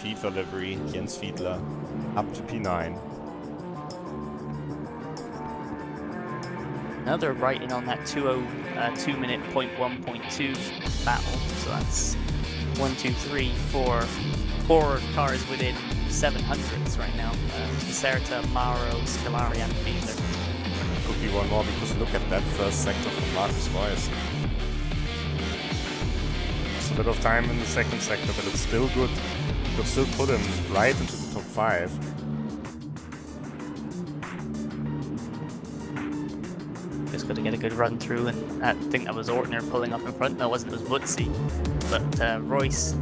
FIFA livery, Jens Fiedler, up to P9. Another writing on that 2 minute .1.2 battle. So that's 1, 2, 3, 4 cars within 700s right now. Caserta, Mauro, Scolari, and Fiedler. Could be one more because look at that first sector from Marcus Royce. It's a bit of time in the second sector, but it's still good. You could still put him right into the top 5. Just got to get a good run through, and I think that was Ortner pulling up in front. No, it wasn't, it was Woodsy. But Royce,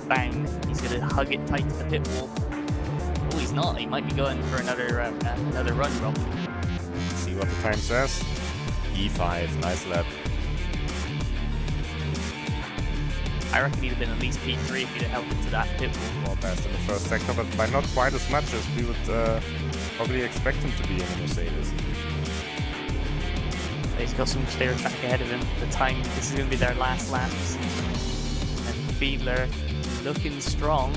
bang, he's going to hug it tight to the pit wall. Oh, he's not. He might be going for another run, Rob. See what the time says. E5, nice lap. I reckon he'd have been at least P3 if he'd have held it to that pit wall. More best in the first sector, but by not quite as much as we would probably expect him to be in a Mercedes. He's got some clear track ahead of him. The time, this is going to be their last laps. And Fiedler looking strong.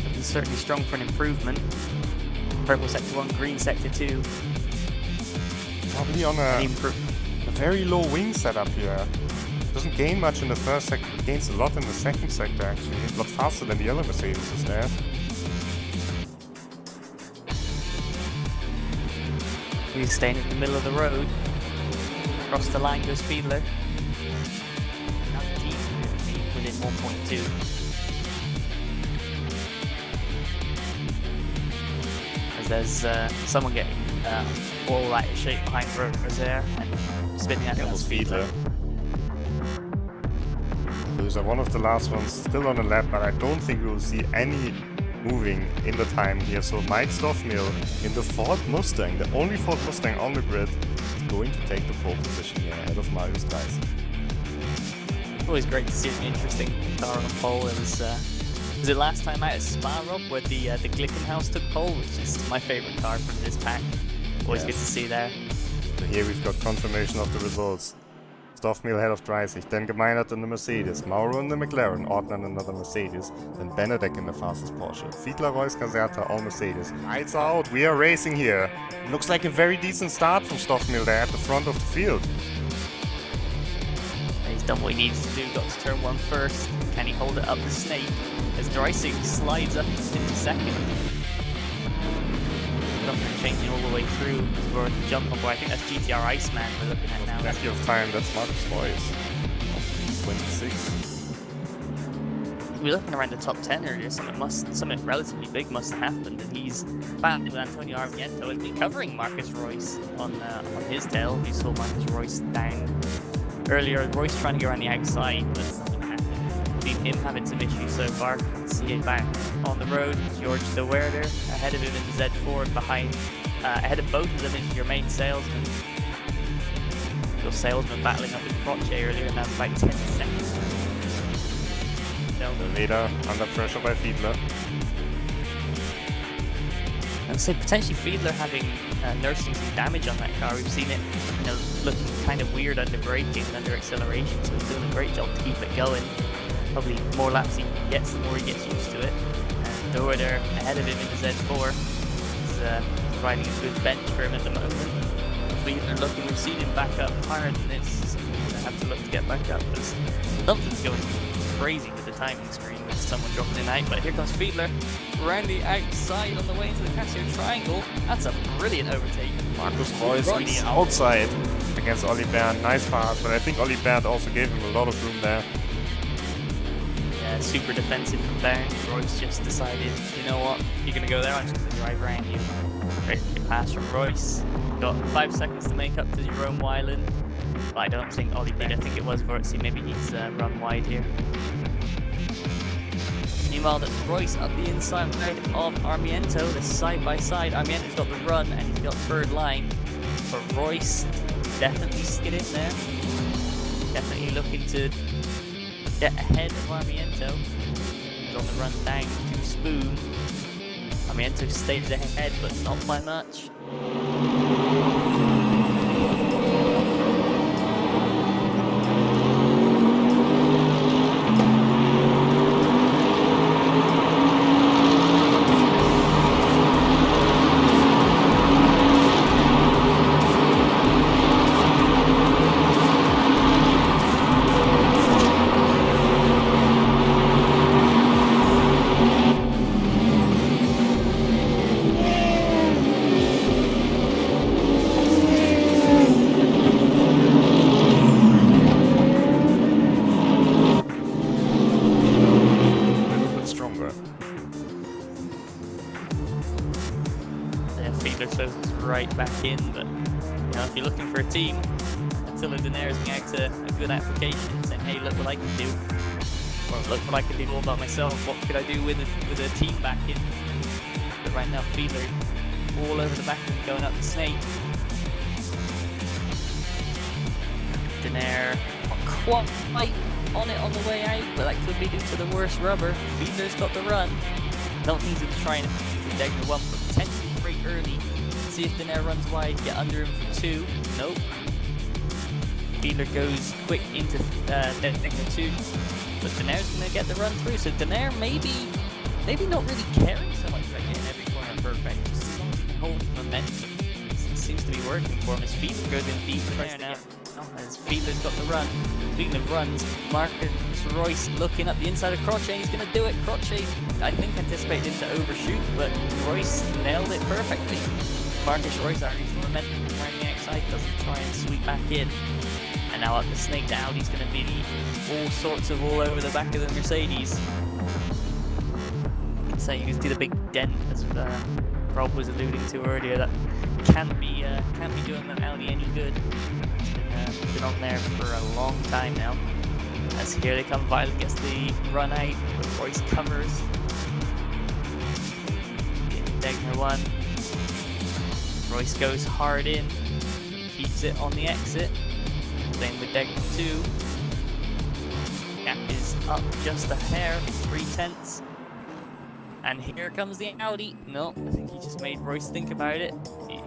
Looking certainly strong for an improvement. Purple sector 1, green sector 2. Probably on a very low wing setup here. Doesn't gain much in the first sector, it gains a lot in the second sector actually. A lot faster than the other Mercedes is there. He's staying in the middle of the road. Across the line goes Fiedler. Now the team within 1.2. As there's someone getting all out of shape behind Rose there and spinning out against Fiedler. Those are one of the last ones still on the lap, but I don't think we will see any moving in the time here. So Mike Stoffmill in the Ford Mustang, the only Ford Mustang on the grid, going to take the pole position here ahead of Marius Dyson. Always great to see an interesting car on the pole. It was it last time out at Spa, Rob, where the Glickenhaus took pole, which is my favourite car from this pack. Always good to see there. So here we've got confirmation of the results. Stoffmill ahead of Dreisig, then Gemeinert in the Mercedes, Mauro in the McLaren, Ortner in another Mercedes, then Benedek in the fastest Porsche, Fiedler, Royce, Caserta, all Mercedes. Lights out, we are racing here. Looks like a very decent start from Stoffmill there at the front of the field. He's done what he needs to do, got to turn 1 first. Can he hold it up the snake as Dreisig slides up into second? Changing all the way through for the jump up. I think that's GTR Iceman we're looking at now. Plenty of time, that's Marcus Royce. 26. We were looking around the top 10 earlier, something relatively big must have happened, and he's back with Antonio Armiento has been covering Marcus Royce on his tail. You saw Marcus Royce down earlier. Royce trying to go around the outside, but something happened. Seen him having some issues so far. See him back on the road. George De Werder ahead of him in the Z4 and behind, ahead of both of them is your main salesman. Your salesman battling up with Croce earlier, and that's about 10 seconds. The leader under pressure by Fiedler. I'd say potentially Fiedler having nursing some damage on that car. We've seen it, looking kind of weird under braking and under acceleration. So he's doing a great job to keep it going. Probably more laps he gets, the more he gets used to it. And De Werder ahead of him in the Z4 is providing a good bench for him at the moment. Fiedler looking, we've seen him back up higher than this. So he's going to have to look to get back up. There's something's going crazy with the timing screen with someone dropping in out, but here comes Fiedler around the outside on the way into the Casio Triangle. That's a brilliant overtake. Marcus Royce on the outside against Ollie Bernd. Nice pass, but I think Ollie Bernd also gave him a lot of room there. Yeah, super defensive from Bernd. Royce just decided, you know what, you're going to go there, I'm just going to drive around you. Great pass from Royce. Got 5 seconds to make up to Jerome Weiland. But I don't think Ollie Bernd, I think it was Wurtzy, maybe he's run wide here. Meanwhile, that's Royce up the inside of Armiento, the side by side. Armiento's got the run and he's got third line. But Royce definitely skid in there. Definitely looking to get ahead of Armiento. He's on the run down to Spoon. Armiento stays ahead, but not by much. Fiedler closes right back in, but you know, if you're looking for a team, Attila Denair's going out a good application saying, hey, look what I can do. Well, look what I can do all by myself. What could I do with a team back in? But right now, Fiedler all over the back of him going up the snake. Denair not quite on it on the way out, but that could be due to the worst rubber. Fiedler's got the run. Don't need to try and Degner 1, but potentially break early. See if Denair runs wide, get under him for 2. Nope. Fiedler goes quick into Degner 2, but Denair's going to get the run through. So Denair maybe not really caring so much about getting every corner perfect, just as long as he can hold momentum. It seems to be working for him as Fiedler goes in deep there now. As Fiedler's got the run. Fiedler runs. Marcus Royce looking up the inside of Crotchet. He's going to do it. Crotchet, I think, anticipated him to overshoot, but Royce nailed it perfectly. Marcus Royce argues for momentum around the outside, doesn't try and sweep back in. And now up the snake, the Audi's going to be all sorts of all over the back of the Mercedes. So you can see the big dent, as Rob was alluding to earlier, that can't be doing the Audi any good. It's been on there for a long time now. As here they come, Violet gets the run out, but Royce covers. Into Degner 1. Royce goes hard in, keeps it on the exit. Same with Degner 2. Gap is up just a hair, 3/10. And here comes the Audi. No, I think he just made Royce think about it.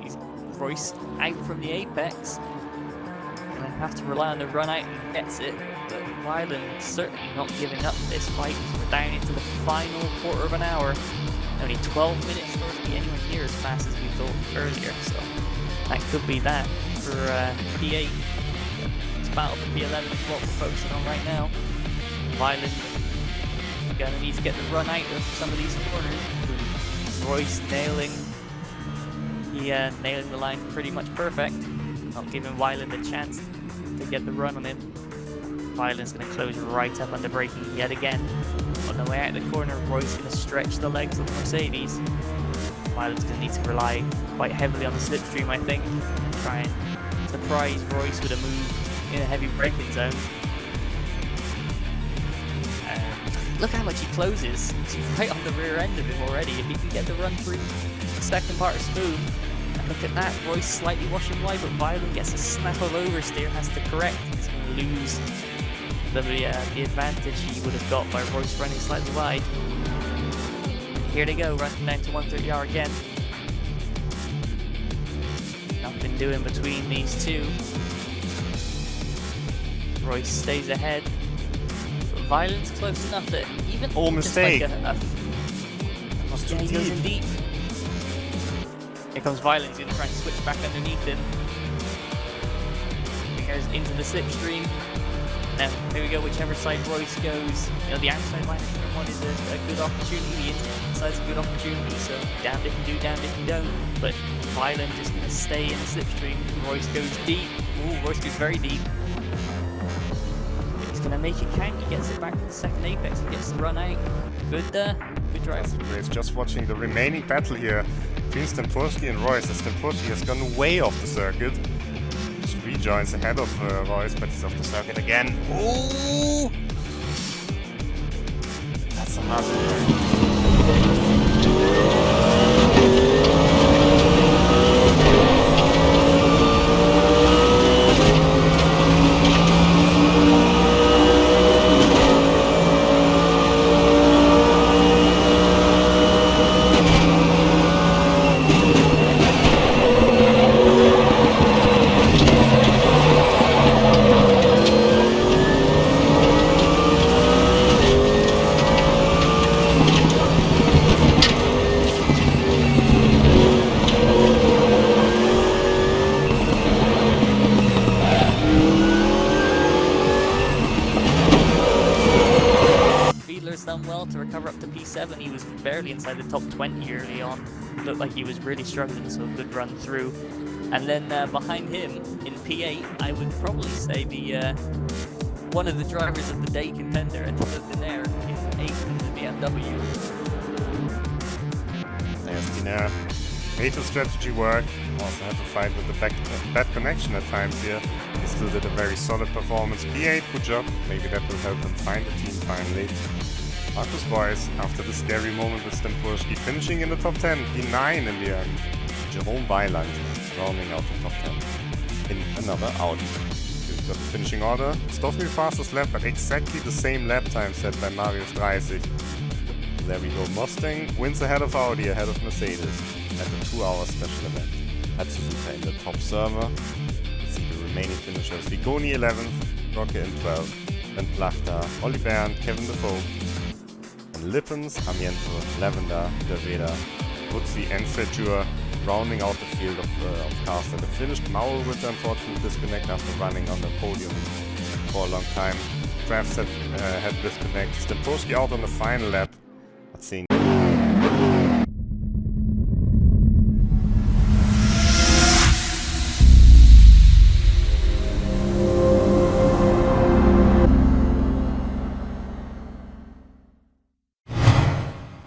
He's Royce out from the apex. Gonna have to rely on the run out and gets it. But Wyland certainly not giving up this fight. We're down into the final quarter of an hour. Only 12 minutes for us to be anywhere near as fast as we thought earlier. So that could be that for P8. It's battle for P11 is what we're focusing on right now. Wyland gonna need to get the run out of some of these corners. Royce nailing the line pretty much perfect. Not giving Wyland a chance to get the run on him. Wyland's gonna close right up under braking yet again. On the way out of the corner, Royce gonna stretch the legs of the Mercedes. Wyland's gonna need to rely quite heavily on the slipstream, I think. Try and surprise Royce with a move in a heavy braking zone. Look how much he closes. He's right on the rear end of him already. If he can get the run through the second part of smooth. And look at that, Royce slightly washing wide, but Violent gets a snap of oversteer, has to correct. He's going to lose the advantage he would have got by Royce running slightly wide. Here they go, running down to 130R again. Nothing doing between these two. Royce stays ahead. Violence close enough that even mistake. Like he goes in deep. Here comes Violence, he's gonna try and switch back underneath him. He goes into the slipstream. Now here we go, whichever side Royce goes. You know, the outside line of turn 1 is a good opportunity, the inside's a good opportunity, so damned if you do, damned if you don't. But Violence just gonna stay in the slipstream. Royce goes deep. Ooh, Royce goes very deep. Gonna make it count. He gets it back to the second apex and gets the run out. Good drive. Great. Just watching the remaining battle here between Stempursky and Royce. Stempursky has gone way off the circuit. Just rejoins ahead of Royce, but he's off the circuit again. Ooh! That's a hard one. Done well to recover up to P7. He was barely inside the top 20 early on. Looked like he was really struggling, so a good run through. And then behind him in P8, I would probably say the one of the drivers of the day contender, Attila Denair in 8th in the BMW. There's Denair Made his strategy work. Also had to fight with the bad connection at times here. He still did a very solid performance. P8, good job. Maybe that will help him find the team finally. Marcus Boyce, after the scary moment with Stempursky, finishing in the top 10. P9 in the end. Jerome Weiland rounding out the top 10 in another Audi. We've got the finishing order. Stoffel fastest lap, but exactly the same lap time set by Marius 30. There we go. Mustang wins ahead of Audi, ahead of Mercedes at the 2-hour special event. At SUZUKA in the top server. Let's see the remaining finishers. Vigoni 11th, Roque in 12th, then Plachta, Olli Bernd, Kevin Defoe, and Lippens, Amiento, Lavender, Derveda, Butzi, and Sergio rounding out the field of cars that have finished. Mauro with the unfortunate disconnect after running on the podium for a long time. Drafts had disconnect. Stempursky out on the final lap. But seeing